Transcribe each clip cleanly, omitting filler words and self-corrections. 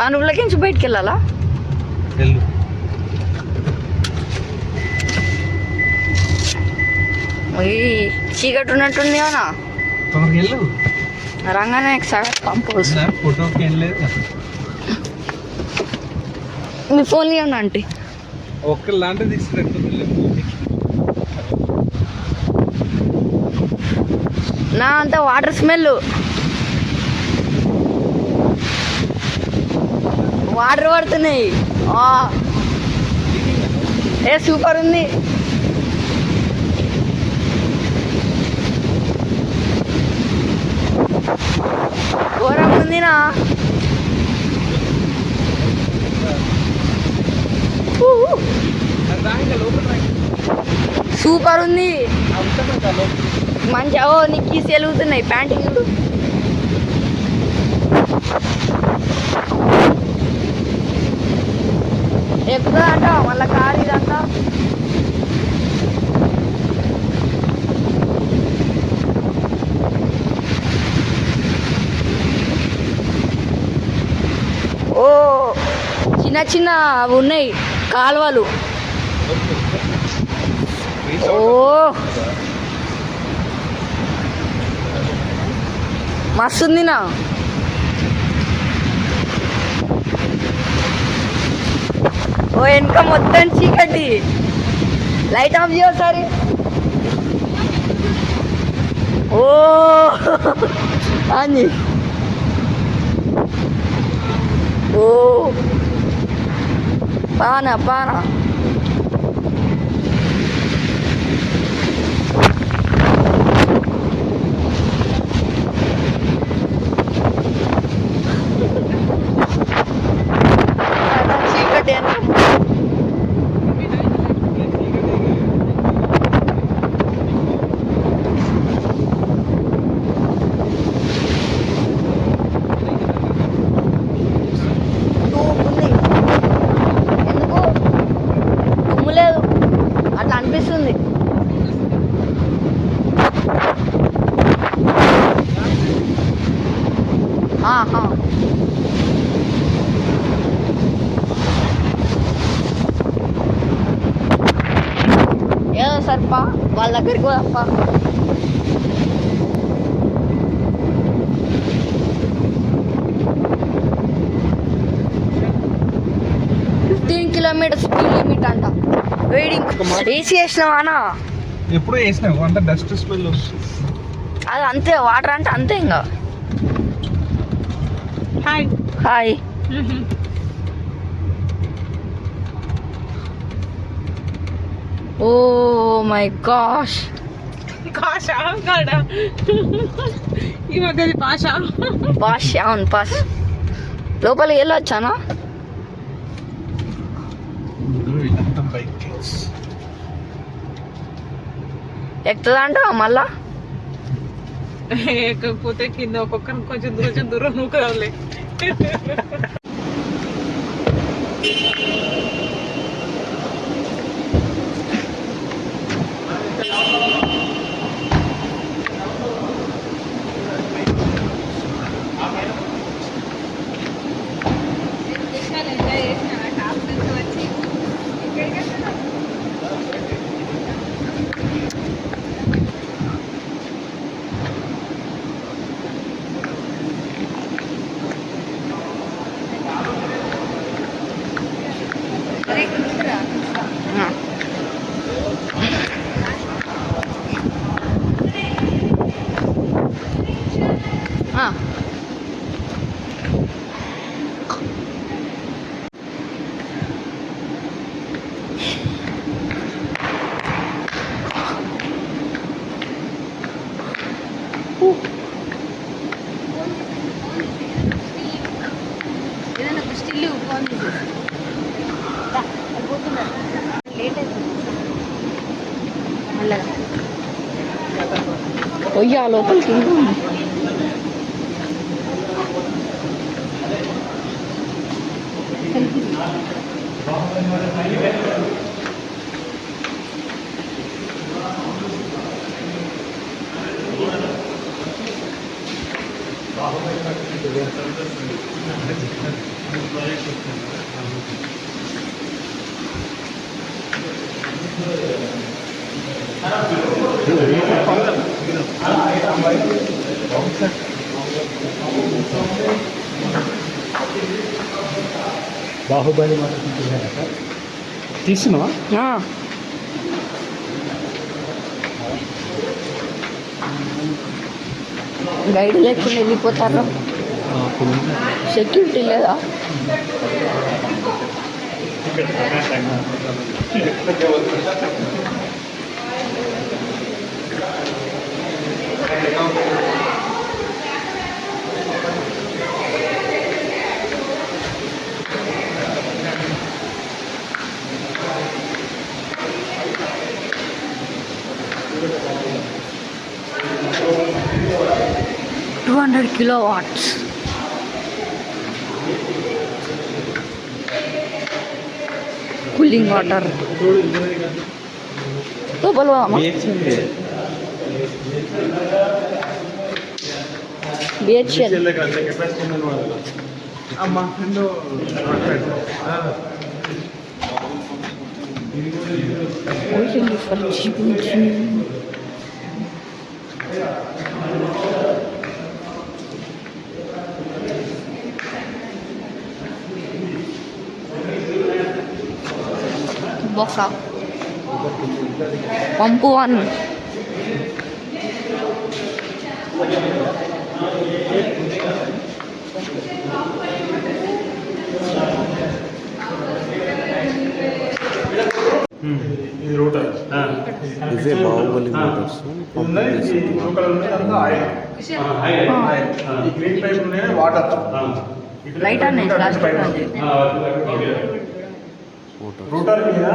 ఆ రూమ్లోకి నుంచి బయటికి వెళ్ళాలా? వెళ్ళు. చీకటి ఉన్నట్టుంది అనా వెళ్ళు రంగానే కంపోజ్ ఫోటోకి వెళ్ళలేదు. మీ ఫోన్ ఇవ్వండి ఆంటీ. ఒక్కలాంటి తీసుకురండి. నా అంత వాటర్ స్మెల్, వాటర్ పడుతున్నాయి. ఏ సూపర్ ఉంది. ఘోరం ఉందినా. సూపర్ ఉంది మంచిగా. నీకు కీసి వెలుగుతున్నాయి ప్యాంటింగ్. ఎక్కువ అంట మళ్ళీ కారు ఇదంతా. ఓ చిన్న చిన్న అవి ఉన్నాయి కాలువలు. ఓ మస్తుంది నా. ఓ వెనక మొత్తం చీకటి. Light of చేయసారి. ఓ అని ఓ పానా పానా. చీకటి అని అనిపిస్తుంది. ఏదో సరిపా వాళ్ళ దగ్గరికి పోదప్ప. కిలోమీటర్ స్పీడ్ లిమిట్ అంట. వెయిటింగ్ ఏసీ వేసినావానా? ఎప్పుడు వేసినావు అంత డస్ట్ స్మెల్ వస్తుంది. అది అంతే, వాటర్ అంటే అంతే. ఇంకా hi hi. Oh my gosh. ఈ మధ్య పాష అవును పాష్. లోపలికి వెళ్ళొచ్చానా? ఎక్కుతుందా అంటావా మళ్ళా? ఎక్కకపోతే కింద ఒక్కొక్కరిని కొంచెం దూరం నూకలే. ఏదైనా స్టిల్ ఫోన్ లేట్ అవుతుంది మళ్ళా. పోయ్యా లోపలికి. బాహుబలి మాట తీసినావా? గైడ్ లేకుండా వెళ్ళిపోతారు. సెక్యూరిటీ లేదా? kilowatts. Cooling water. तो बोलो BHL. Box up. Pump one. ఇవే బాహుబలి మోటార్స్ లైట్ అనే లాస్ట్ రూటర్ మీద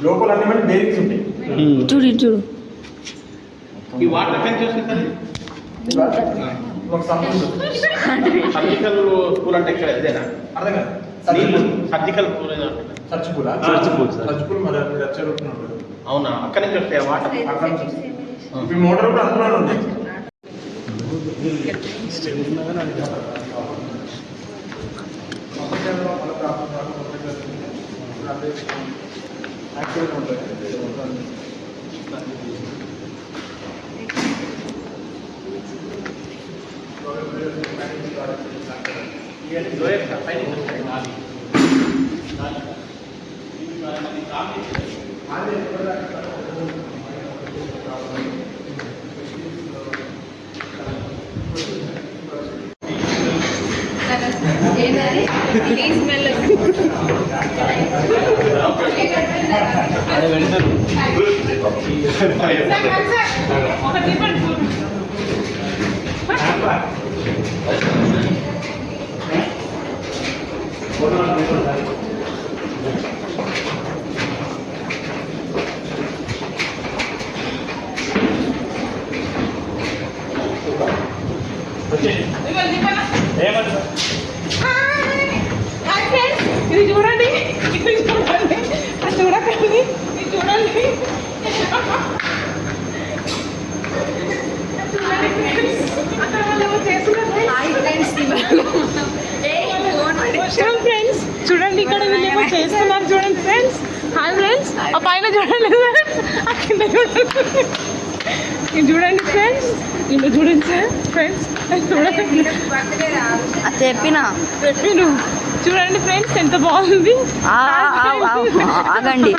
లోపల అన్ని మంది బేరింగ్స్ ఉంటాయి. చూడు చూడు ఈ వాటర్ ట్యాంక్ చూసుకుంటారు ఒక సంబంధం సర్జికల్ స్కూల్ అంటే ఇక్కడ ఇదేనా అర్థం కాదు. సర్జికల్ స్కూల్ సర్చిపూల్ మరి మీరు వచ్చే రూట్ ఉంటుంది. అవునా అక్కడి నుంచి వస్తాయి వాటర్ అక్కడ నుంచి ఈ మోటార్ కూడా అందులో ఉంది. ఇది చూడండి అది చూడకండి ఇది చూడండి ఫ్రెండ్స్ చూడండి ఇక్కడ వీళ్ళేమో చేస్తున్నారు చూడండి ఫ్రెండ్స్. హాయ్ ఫ్రెండ్స్ ఆ పైన చూడండి ఆ కింద చూడండి ఇది చూడండి ఫ్రెండ్స్ ఇలా చూడండి సార్ ఫ్రెండ్స్ చూడండి చెప్పిన చూడండి ఫ్రెండ్స్ ఎంత బాగుంది. ఆగండి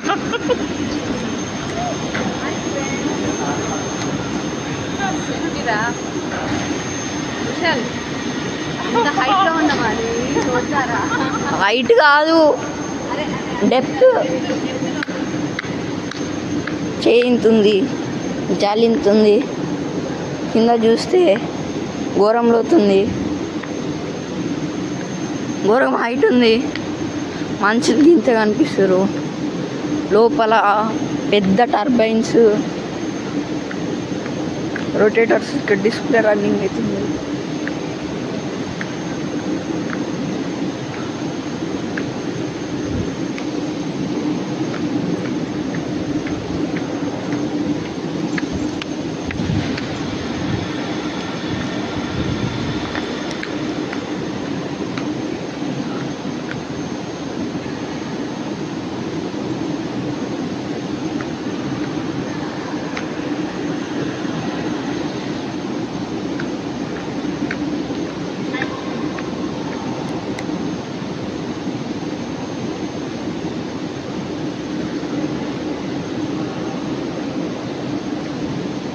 హైట్ కాదు డెప్త్ చేయింతుంది జాలింతుంది కింద చూస్తే ఘోరం లోతుంది ఘోరం హైట్ ఉంది. మనుషులు గింత కనిపిస్తారు లోపల పెద్ద టర్బైన్స్ రొటేటర్స్ ఇక్కడ డిస్ప్లే రన్నింగ్ అవుతుంది.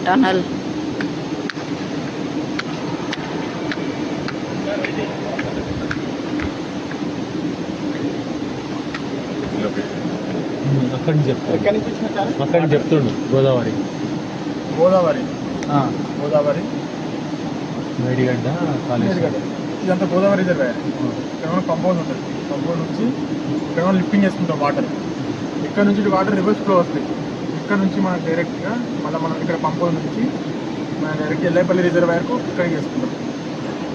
టనల్. అక్కడి నుంచి చెప్తాను, ఎక్కడి నుంచి వచ్చిన సార్? అక్కడి నుంచి చెప్తుండు. గోదావరి గోదావరి మేడిగడ్డ కాలేజ్. ఇదంతా గోదావరి రిజర్వాయర్. ఇక్కడ పంపౌండ్ ఉంటుంది. పంపౌండ్ నుంచి ఇక్కడ లిఫ్టింగ్ చేసుకుంటాం వాటర్. ఇక్కడ నుంచి వాటర్ రివర్స్ ఫ్లో వస్తాయి. ఇక్కడ నుంచి మనం డైరెక్ట్గా మనం ఇక్కడ పంపౌండ్ నుంచి మనం డైరెక్ట్ ఎల్లేపల్లి రిజర్వాయర్కు ఇక్కడికి చేసుకుంటాం.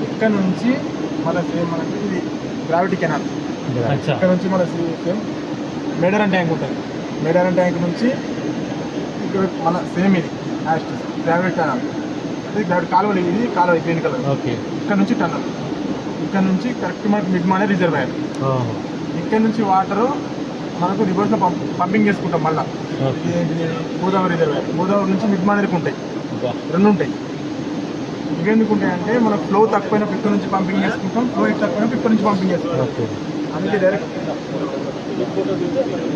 ఇక్కడ నుంచి మనకి ఇది గ్రావిటీ కెనాల్. ఇక్కడ నుంచి మన సేమ్ మేడారం ట్యాంక్ ఉంటుంది. మేడారం ట్యాంక్ నుంచి ఇక్కడ మన సేమ్ ఇది గ్రావిటీ కెనాల్. అంటే గ్రావిటీ కాలువలు, ఇది కాలువ గ్రీన్ కలర్. ఓకే. ఇక్కడ నుంచి టన్నల్. ఇక్కడ నుంచి కరెక్ట్ మనకు మిడ్మానే రిజర్వాయర్. ఇక్కడ నుంచి వాటరు మనకు రివర్స్లో పంపింగ్ చేసుకుంటాం. మళ్ళీ గోదావరి రిజర్వాయర్. గోదావరి నుంచి మిడ్మానేరికి ఉంటాయి, రెండు ఉంటాయి. ఇవెందుకు ఉంటాయంటే మనకు ఫ్లో తక్కువైనప్పుడు ఇక్కడ నుంచి పంపింగ్ చేసుకుంటాం, ఫ్లో తక్కువైనప్పుడు ఇక్కడ నుంచి పంపింగ్ చేసుకుంటాం. అందుకే డైరెక్ట్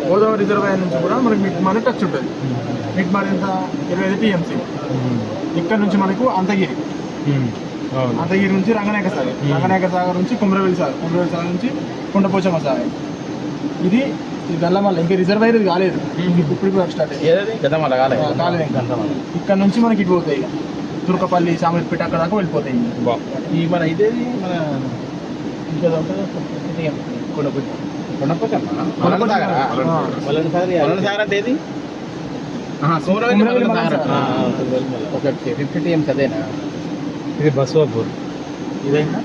గోదావరి రిజర్వాయర్ నుంచి కూడా మనకి మిడ్మానే టచ్ ఉంటుంది. మిడ్మానే ఎంత 25 టీఎంసీ. ఇక్కడ నుంచి మనకు అంతగిరి నుంచి రంగనాయక సాగర్, రంగనాయక సాగర్ నుంచి కుమ్రవేలి సాగర్, కుమ్రవేలి సాగర్ నుంచి కొండపోచమ్మ సాగర్. ఇది గల్లమల్ల. ఇంకా రిజర్వాయర్ ఇది కాలేదు, ఇప్పుడు స్టార్ట్ అయ్యింది. కాలేదు ఇంకా. ఇక్కడ నుంచి మనకి ఇటు పోతాయి, తుర్కపల్లి, సామర్పేట అక్కడ దాకా వెళ్ళిపోతాయి. ఈ మన ఇదేది మన ఇంకా సాగర్ అంటే ఏది? ఓకే, 50 టీఎంస్ అదేనా? ఇది బసవాపూర్. ఇదైనా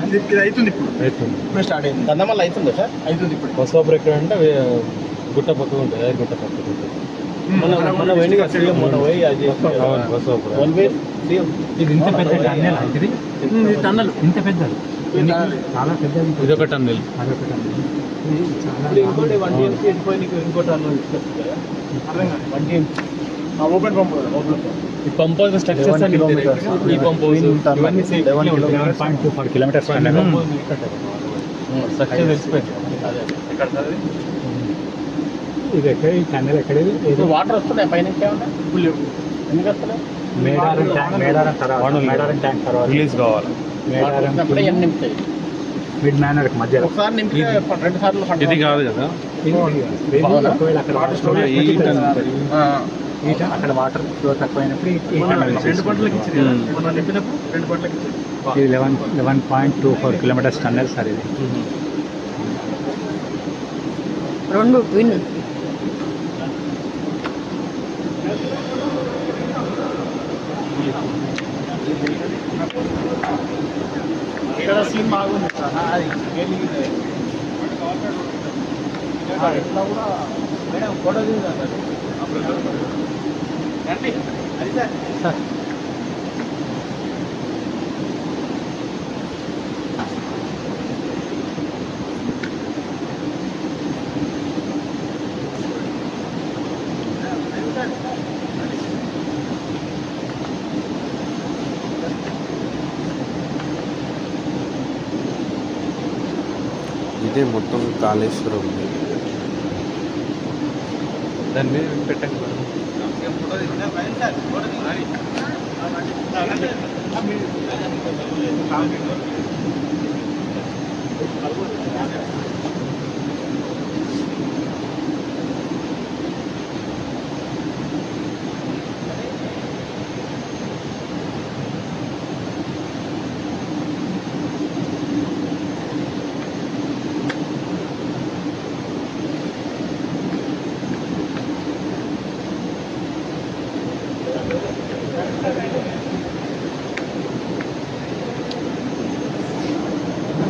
ఇది అవుతుంది ఇప్పుడు స్టార్ట్ అయింది. గంధమల్ల అవుతుందా సార్? అవుతుంది ఇప్పుడు. బసవాపూర్ ఎక్కడ అంటే గుట్ట పక్కకు ఉంటుంది, అది గుట్ట పక్కకు ఉంటుంది. మన వెండిగా మొన్న పోయి అది బసవాపూర్. ఇది ఇంత పెద్ద టన్నెల్. ఇది టన్నల్ ఇంత పెద్దది, చాలా పెద్దది. ఇది ఒక టన్నెల్. అదొక టన్నెల్. ఇంకోటి 1 టీఎంసీ వెళ్ళిపోయి ఇంకోటి ఓపెన్ పంప్. ఈ పంప్ హౌస్ స్ట్రక్చర్స్ అన్ని ఈ పంప్ హౌస్ ఇవన్నీ 11.24 కిలోమీటర్స్ స్ట్రక్చర్ తెలిసిపోయింది. ఇది ఎక్కడ, ఈ టన్నెల్ ఎక్కడేది? వాటర్ వస్తున్నాయి పైన ఏమన్నా? ఎందుకు వస్తున్నాయి? మేడారం ట్యాంక్ తర్వాత రిలీజ్ కావాలి. వచ్చినప్పుడే ఎన్ని నింపుతాయి? మిడ్ మ్యానర్ మధ్య ఒకసారి నింపితే 2 సార్లు ఇది కాదు కదా, ఒకవేళ అక్కడ వాటర్ స్టోర్ అక్కడ వాటర్ ఫ్లో తక్కువైనప్పుడు 2 పంటలకు ఇచ్చింది. మనం నింపినప్పుడు 2 పంటలకు ఇచ్చింది. ఇది 11.24 కిలోమీటర్స్ టన్నెల్ సార్. ఇది రెండు ట్విన్. ఇక్కడ సీన్ బాగుంది సార్. అది ఎట్లా కూడా మేడం ఫోటో తీసారు రండి. అది సార్ ఇదే మొత్తం కాళేశ్వరం ఉంది. దాని మీద పెట్టండి.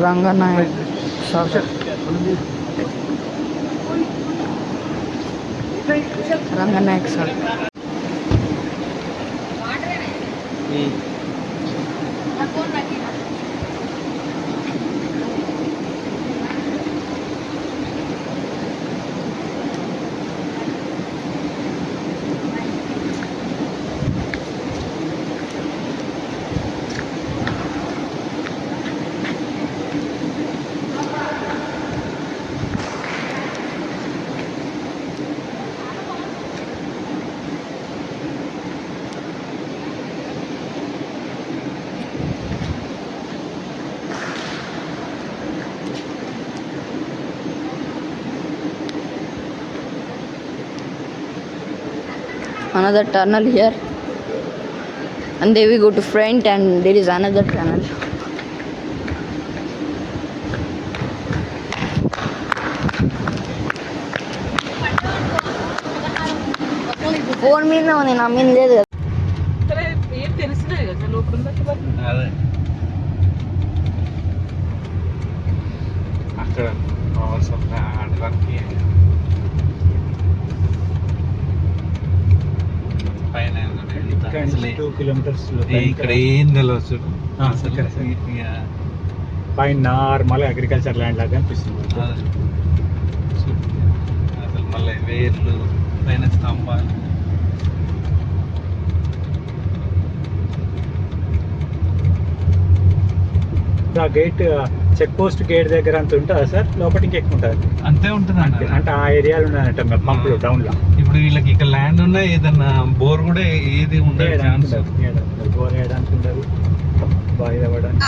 Ranganayak Sagar. Ranganayak Sagar. another tunnel here, and then we go to front and there is another tunnel. Phone మీద ఉంది, నా మీద లేదు కదా. సరే ఏం తెలిసినాయి కదా లోపల అదే అక్కడ ఆడడానికి పైన 2 kilometers ఇక్కడ ఏం తెలియదు పైన నార్మల్ అగ్రికల్చర్ ల్యాండ్ లాగా అనిపిస్తుంది. అసలు మళ్ళీ వేర్లు పైన స్తంభాలు. ఆ గేట్ చెక్ పోస్ట్ గేట్ దగ్గర అంత ఉంటుందా సార్? లోపలికి ఎక్కువ ఉంటుంది అంతే ఉంటుంది అంటే ఆ ఏరియాలో ఉన్నాయంట పంపులు డౌన్ లో. ఇప్పుడు వీళ్ళకి ఇక్కడ ల్యాండ్ ఉన్నా ఏదన్నా బోర్ కూడా ఏది ఉండదు ఛాన్స్. బోర్ వేయడానికి ఉండదు, బాగా ఇవ్వడానికి.